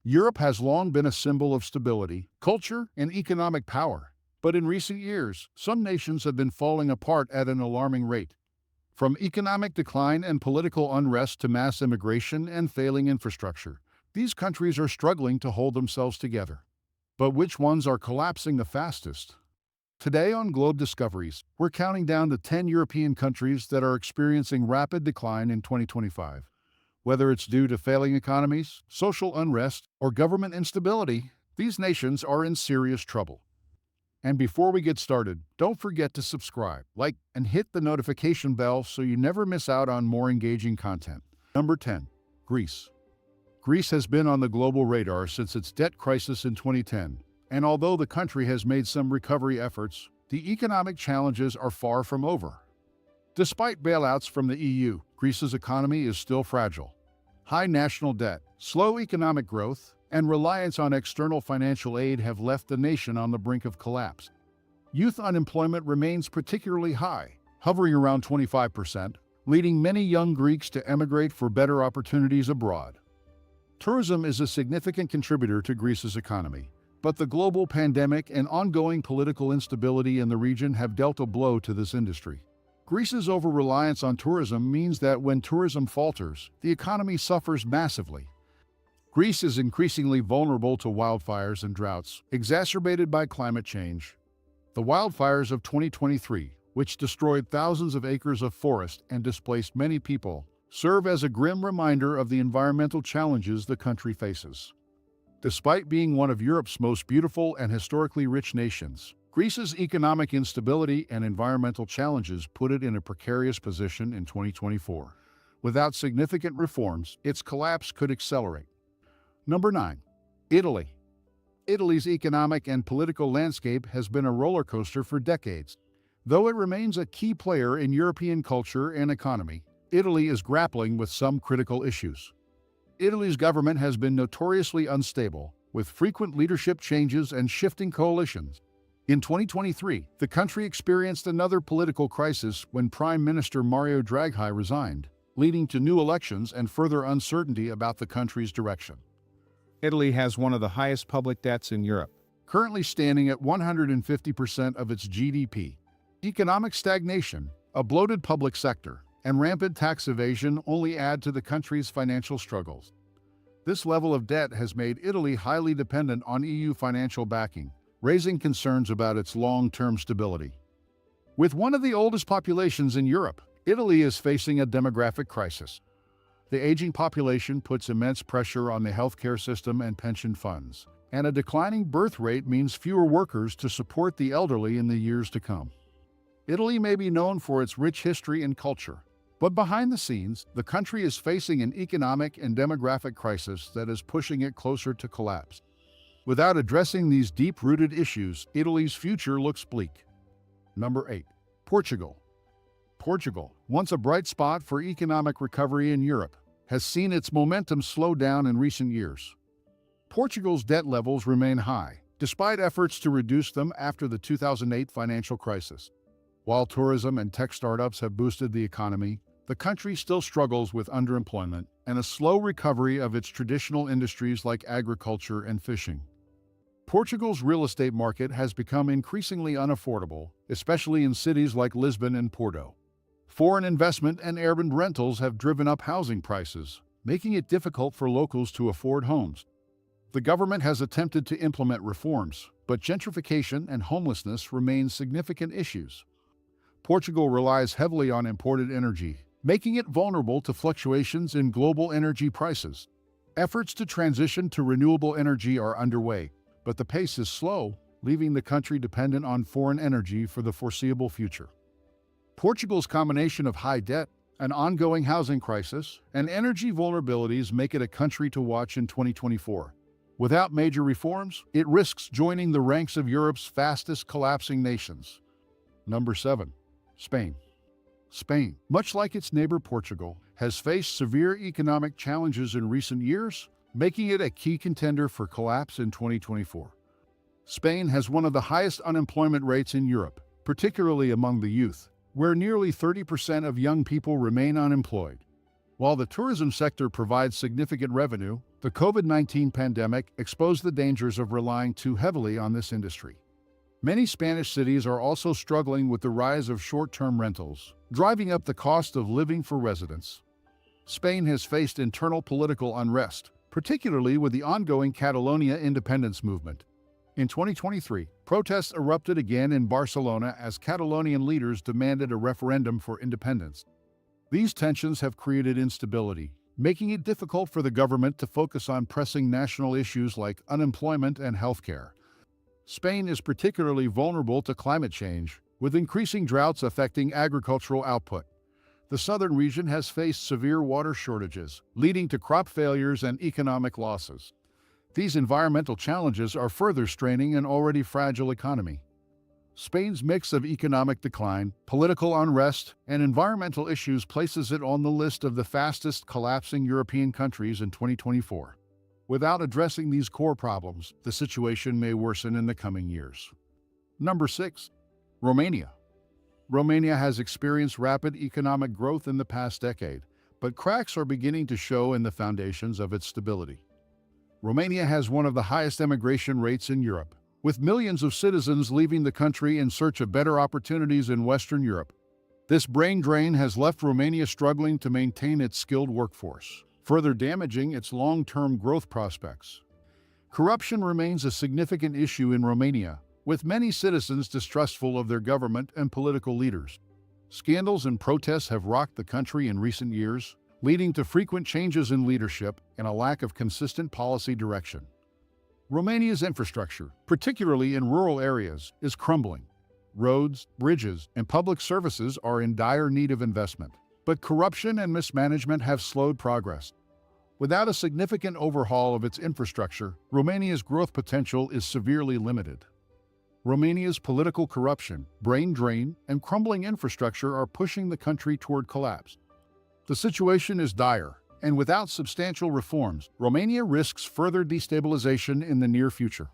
Europe has long been a symbol of stability, culture, and economic power. But in recent years, some nations have been falling apart at an alarming rate. From economic decline and political unrest to mass immigration and failing infrastructure, these countries are struggling to hold themselves together. But which ones are collapsing the fastest? Today on Globe Discoveries, we're counting down the 10 European countries that are experiencing rapid decline in 2025. Whether it's due to failing economies, social unrest, or government instability, these nations are in serious trouble. And before we get started, don't forget to subscribe, like, and hit the notification bell so you never miss out on more engaging content. Number 10. Greece. Greece has been on the global radar since its debt crisis in 2010, and although the country has made some recovery efforts, the economic challenges are far from over. Despite bailouts from the EU, Greece's economy is still fragile. High national debt, slow economic growth, and reliance on external financial aid have left the nation on the brink of collapse. Youth unemployment remains particularly high, hovering around 25%, leading many young Greeks to emigrate for better opportunities abroad. Tourism is a significant contributor to Greece's economy, but the global pandemic and ongoing political instability in the region have dealt a blow to this industry. Greece's over-reliance on tourism means that when tourism falters, the economy suffers massively. Greece is increasingly vulnerable to wildfires and droughts, exacerbated by climate change. The wildfires of 2023, which destroyed thousands of acres of forest and displaced many people, serve as a grim reminder of the environmental challenges the country faces. Despite being one of Europe's most beautiful and historically rich nations, Greece's economic instability and environmental challenges put it in a precarious position in 2024. Without significant reforms, its collapse could accelerate. Number 9. Italy. Italy's economic and political landscape has been a roller coaster for decades. Though it remains a key player in European culture and economy, Italy is grappling with some critical issues. Italy's government has been notoriously unstable, with frequent leadership changes and shifting coalitions. In 2023, the country experienced another political crisis when Prime Minister Mario Draghi resigned, leading to new elections and further uncertainty about the country's direction. Italy has one of the highest public debts in Europe, Currently standing at 150% of its GDP. Economic stagnation, a bloated public sector, and rampant tax evasion only add to the country's financial struggles. This level of debt has made Italy highly dependent on EU financial backing, raising concerns about its long-term stability. With one of the oldest populations in Europe, Italy is facing a demographic crisis. The aging population puts immense pressure on the healthcare system and pension funds, and a declining birth rate means fewer workers to support the elderly in the years to come. Italy may be known for its rich history and culture, but behind the scenes, the country is facing an economic and demographic crisis that is pushing it closer to collapse. Without addressing these deep-rooted issues, Italy's future looks bleak. Number 8. Portugal. Portugal, once a bright spot for economic recovery in Europe, has seen its momentum slow down in recent years. Portugal's debt levels remain high, despite efforts to reduce them after the 2008 financial crisis. While tourism and tech startups have boosted the economy, the country still struggles with underemployment and a slow recovery of its traditional industries like agriculture and fishing. Portugal's real estate market has become increasingly unaffordable, especially in cities like Lisbon and Porto. Foreign investment and urban rentals have driven up housing prices, making it difficult for locals to afford homes. The government has attempted to implement reforms, but gentrification and homelessness remain significant issues. Portugal relies heavily on imported energy, making it vulnerable to fluctuations in global energy prices. Efforts to transition to renewable energy are underway, but the pace is slow, leaving the country dependent on foreign energy for the foreseeable future. Portugal's combination of high debt, an ongoing housing crisis, and energy vulnerabilities make it a country to watch in 2024. Without major reforms, it risks joining the ranks of Europe's fastest collapsing nations. Number 7. Spain. Spain, much like its neighbor Portugal, has faced severe economic challenges in recent years, making it a key contender for collapse in 2024. Spain has one of the highest unemployment rates in Europe, particularly among the youth, where nearly 30% of young people remain unemployed. While the tourism sector provides significant revenue, The COVID-19 pandemic exposed the dangers of relying too heavily on this industry. Many Spanish cities are also struggling with the rise of short-term rentals, driving up the cost of living for residents. Spain has faced internal political unrest, particularly with the ongoing Catalonia independence movement. In 2023, protests erupted again in Barcelona as Catalonian leaders demanded a referendum for independence. These tensions have created instability, making it difficult for the government to focus on pressing national issues like unemployment and healthcare. Spain is particularly vulnerable to climate change, with increasing droughts affecting agricultural output. The southern region has faced severe water shortages, leading to crop failures and economic losses. These environmental challenges are further straining an already fragile economy. Spain's mix of economic decline, political unrest, and environmental issues places it on the list of the fastest collapsing European countries in 2024. Without addressing these core problems, the situation may worsen in the coming years. Number 6. Romania. Romania has experienced rapid economic growth in the past decade, but cracks are beginning to show in the foundations of its stability. Romania has one of the highest emigration rates in Europe, with millions of citizens leaving the country in search of better opportunities in Western Europe. This brain drain has left Romania struggling to maintain its skilled workforce, further damaging its long-term growth prospects. Corruption remains a significant issue in Romania, with many citizens distrustful of their government and political leaders. Scandals and protests have rocked the country in recent years, leading to frequent changes in leadership and a lack of consistent policy direction. Romania's infrastructure, particularly in rural areas, is crumbling. Roads, bridges, and public services are in dire need of investment, but corruption and mismanagement have slowed progress. Without a significant overhaul of its infrastructure, Romania's growth potential is severely limited. Romania's political corruption, brain drain, and crumbling infrastructure are pushing the country toward collapse. The situation is dire, and without substantial reforms, Romania risks further destabilization in the near future.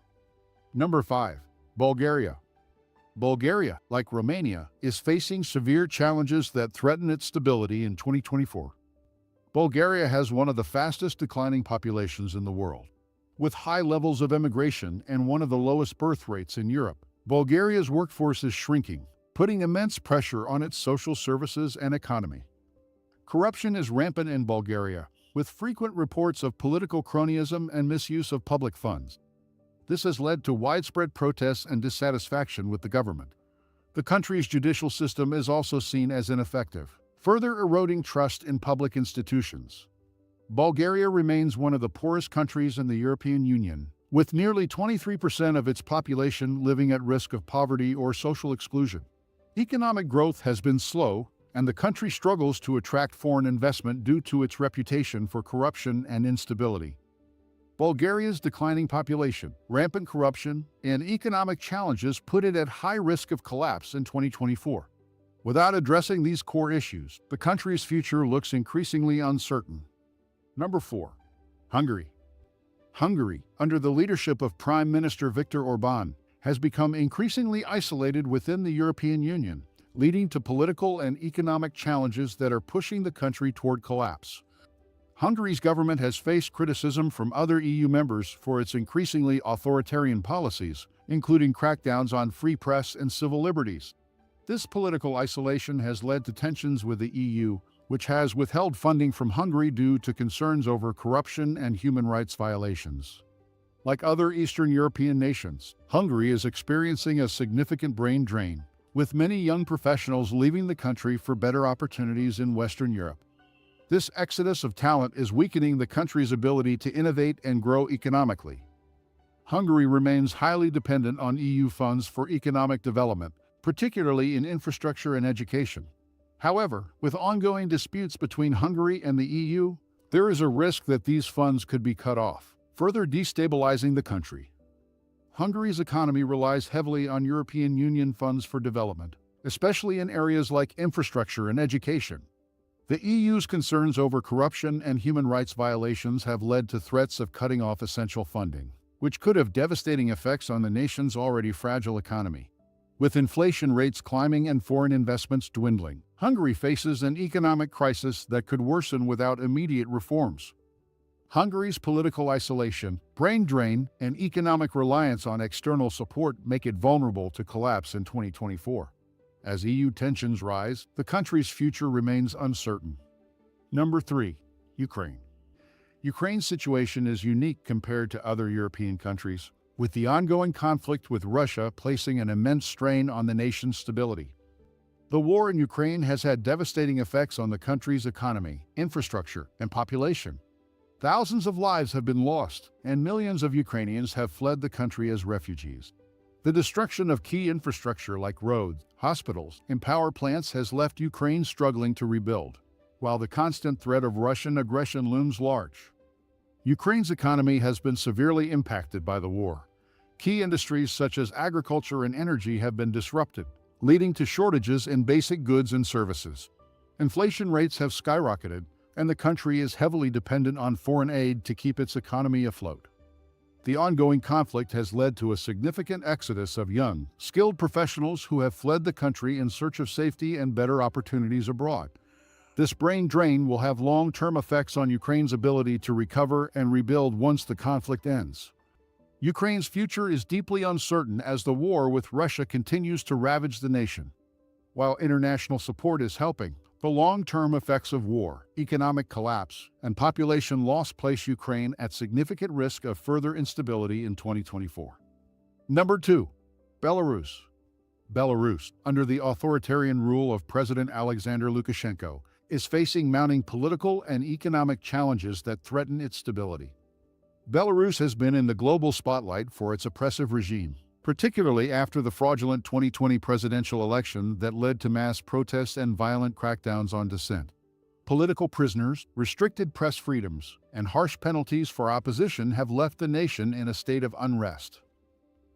Number 5. Bulgaria. Bulgaria, like Romania, is facing severe challenges that threaten its stability in 2024. Bulgaria has one of the fastest declining populations in the world. With high levels of immigration and one of the lowest birth rates in Europe, Bulgaria's workforce is shrinking, putting immense pressure on its social services and economy. Corruption is rampant in Bulgaria, with frequent reports of political cronyism and misuse of public funds. This has led to widespread protests and dissatisfaction with the government. The country's judicial system is also seen as ineffective, further eroding trust in public institutions. Bulgaria remains one of the poorest countries in the European Union, with nearly 23% of its population living at risk of poverty or social exclusion. Economic growth has been slow, and the country struggles to attract foreign investment due to its reputation for corruption and instability. Bulgaria's declining population, rampant corruption, and economic challenges put it at high risk of collapse in 2024. Without addressing these core issues, the country's future looks increasingly uncertain. Number 4. Hungary. Hungary, under the leadership of Prime Minister Viktor Orbán, has become increasingly isolated within the European Union, leading to political and economic challenges that are pushing the country toward collapse. Hungary's government has faced criticism from other EU members for its increasingly authoritarian policies, including crackdowns on free press and civil liberties. This political isolation has led to tensions with the EU, which has withheld funding from Hungary due to concerns over corruption and human rights violations. Like other Eastern European nations, Hungary is experiencing a significant brain drain, with many young professionals leaving the country for better opportunities in Western Europe. This exodus of talent is weakening the country's ability to innovate and grow economically. Hungary remains highly dependent on EU funds for economic development, particularly in infrastructure and education. However, with ongoing disputes between Hungary and the EU, there is a risk that these funds could be cut off, further destabilizing the country. Hungary's economy relies heavily on European Union funds for development, especially in areas like infrastructure and education. The EU's concerns over corruption and human rights violations have led to threats of cutting off essential funding, which could have devastating effects on the nation's already fragile economy. With inflation rates climbing and foreign investments dwindling, Hungary faces an economic crisis that could worsen without immediate reforms. Hungary's political isolation, brain drain, and economic reliance on external support make it vulnerable to collapse in 2024. As EU tensions rise, the country's future remains uncertain. Number 3. Ukraine. Ukraine's situation is unique compared to other European countries, with the ongoing conflict with Russia placing an immense strain on the nation's stability. The war in Ukraine has had devastating effects on the country's economy, infrastructure, and population. Thousands of lives have been lost, and millions of Ukrainians have fled the country as refugees. The destruction of key infrastructure like roads, hospitals, and power plants has left Ukraine struggling to rebuild, while the constant threat of Russian aggression looms large. Ukraine's economy has been severely impacted by the war. Key industries such as agriculture and energy have been disrupted, leading to shortages in basic goods and services. Inflation rates have skyrocketed, and the country is heavily dependent on foreign aid to keep its economy afloat. The ongoing conflict has led to a significant exodus of young, skilled professionals who have fled the country in search of safety and better opportunities abroad. This brain drain will have long-term effects on Ukraine's ability to recover and rebuild once the conflict ends. Ukraine's future is deeply uncertain as the war with Russia continues to ravage the nation. While international support is helping, the long-term effects of war, economic collapse, and population loss place Ukraine at significant risk of further instability in 2024. Number 2. Belarus. Belarus, under the authoritarian rule of President Alexander Lukashenko, is facing mounting political and economic challenges that threaten its stability. Belarus has been in the global spotlight for its oppressive regime, particularly after the fraudulent 2020 presidential election that led to mass protests and violent crackdowns on dissent. Political prisoners, restricted press freedoms, and harsh penalties for opposition have left the nation in a state of unrest.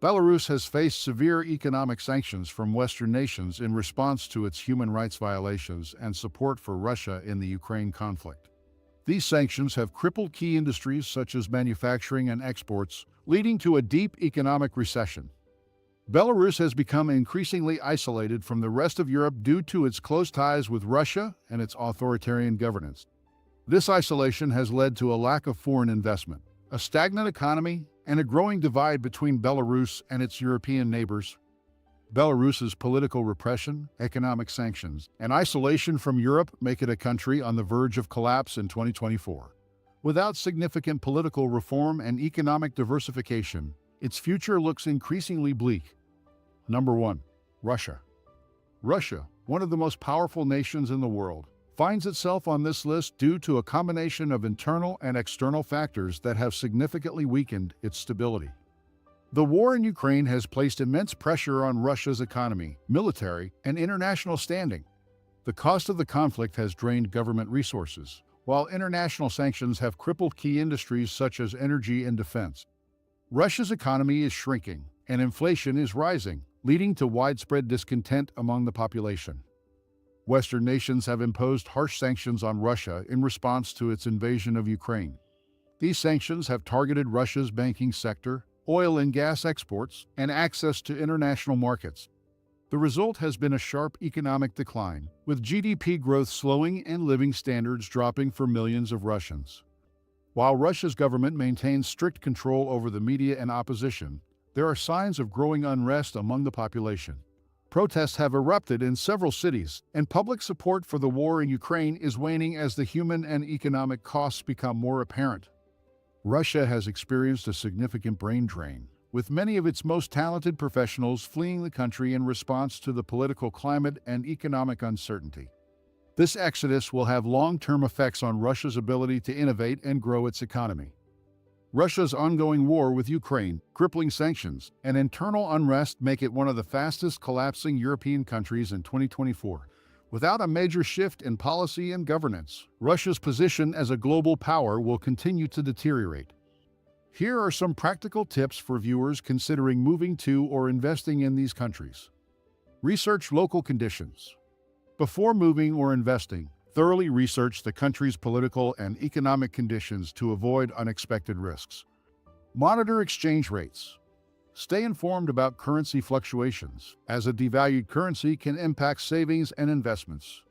Belarus has faced severe economic sanctions from Western nations in response to its human rights violations and support for Russia in the Ukraine conflict. These sanctions have crippled key industries such as manufacturing and exports, leading to a deep economic recession. Belarus has become increasingly isolated from the rest of Europe due to its close ties with Russia and its authoritarian governance. This isolation has led to a lack of foreign investment, a stagnant economy, and a growing divide between Belarus and its European neighbors. Belarus's political repression, economic sanctions, and isolation from Europe make it a country on the verge of collapse in 2024. Without significant political reform and economic diversification, its future looks increasingly bleak. Number 1. Russia. Russia, one of the most powerful nations in the world, finds itself on this list due to a combination of internal and external factors that have significantly weakened its stability. The war in Ukraine has placed immense pressure on Russia's economy, military, and international standing. The cost of the conflict has drained government resources, while international sanctions have crippled key industries such as energy and defense. Russia's economy is shrinking, and inflation is rising, leading to widespread discontent among the population. Western nations have imposed harsh sanctions on Russia in response to its invasion of Ukraine. These sanctions have targeted Russia's banking sector, oil and gas exports, and access to international markets. The result has been a sharp economic decline, with GDP growth slowing and living standards dropping for millions of Russians. While Russia's government maintains strict control over the media and opposition, there are signs of growing unrest among the population. Protests have erupted in several cities, and public support for the war in Ukraine is waning as the human and economic costs become more apparent. Russia has experienced a significant brain drain, with many of its most talented professionals fleeing the country in response to the political climate and economic uncertainty. This exodus will have long-term effects on Russia's ability to innovate and grow its economy. Russia's ongoing war with Ukraine, crippling sanctions, and internal unrest make it one of the fastest collapsing European countries in 2024. Without a major shift in policy and governance, Russia's position as a global power will continue to deteriorate. Here are some practical tips for viewers considering moving to or investing in these countries. Research local conditions. Before moving or investing, thoroughly research the country's political and economic conditions to avoid unexpected risks. Monitor exchange rates. Stay informed about currency fluctuations, as a devalued currency can impact savings and investments.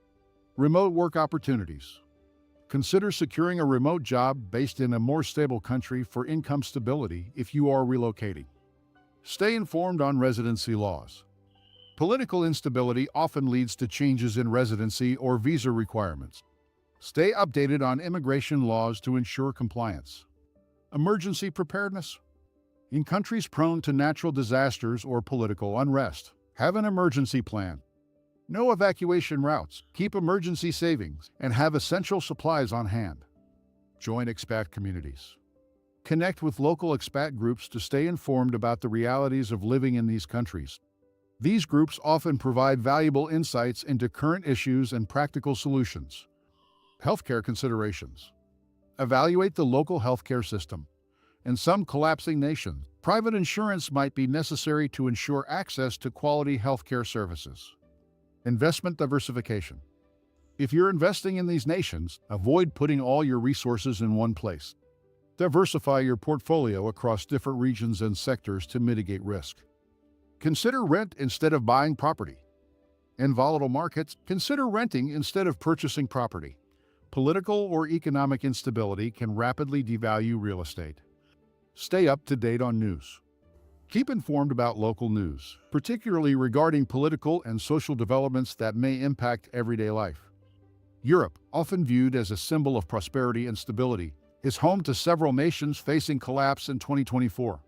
Remote work opportunities. Consider securing a remote job based in a more stable country for income stability if you are relocating. Stay informed on residency laws. Political instability often leads to changes in residency or visa requirements. Stay updated on immigration laws to ensure compliance. Emergency preparedness. In countries prone to natural disasters or political unrest, have an emergency plan. Know evacuation routes, keep emergency savings, and have essential supplies on hand. Join expat communities. Connect with local expat groups to stay informed about the realities of living in these countries. These groups often provide valuable insights into current issues and practical solutions. Healthcare considerations. Evaluate the local healthcare system. In some collapsing nations, private insurance might be necessary to ensure access to quality healthcare services. Investment diversification. If you're investing in these nations, avoid putting all your resources in one place. Diversify your portfolio across different regions and sectors to mitigate risk. Consider rent instead of buying property. In volatile markets, consider renting instead of purchasing property. Political or economic instability can rapidly devalue real estate. Stay up to date on news. Keep informed about local news, particularly regarding political and social developments that may impact everyday life. Europe, often viewed as a symbol of prosperity and stability, is home to several nations facing collapse in 2024.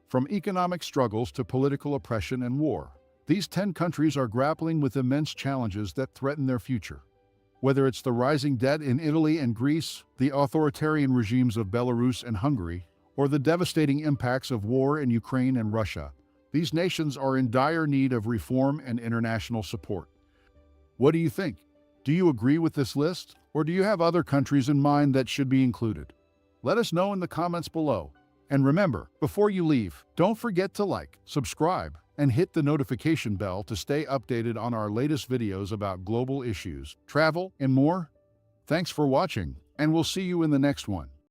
From economic struggles to political oppression and war, these 10 countries are grappling with immense challenges that threaten their future. Whether it's the rising debt in Italy and Greece, the authoritarian regimes of Belarus and Hungary, or the devastating impacts of war in Ukraine and Russia, these nations are in dire need of reform and international support. What do you think? Do you agree with this list, or do you have other countries in mind that should be included? Let us know in the comments below. And remember, before you leave, don't forget to like, subscribe, and hit the notification bell to stay updated on our latest videos about global issues, travel, and more. Thanks for watching, and we'll see you in the next one.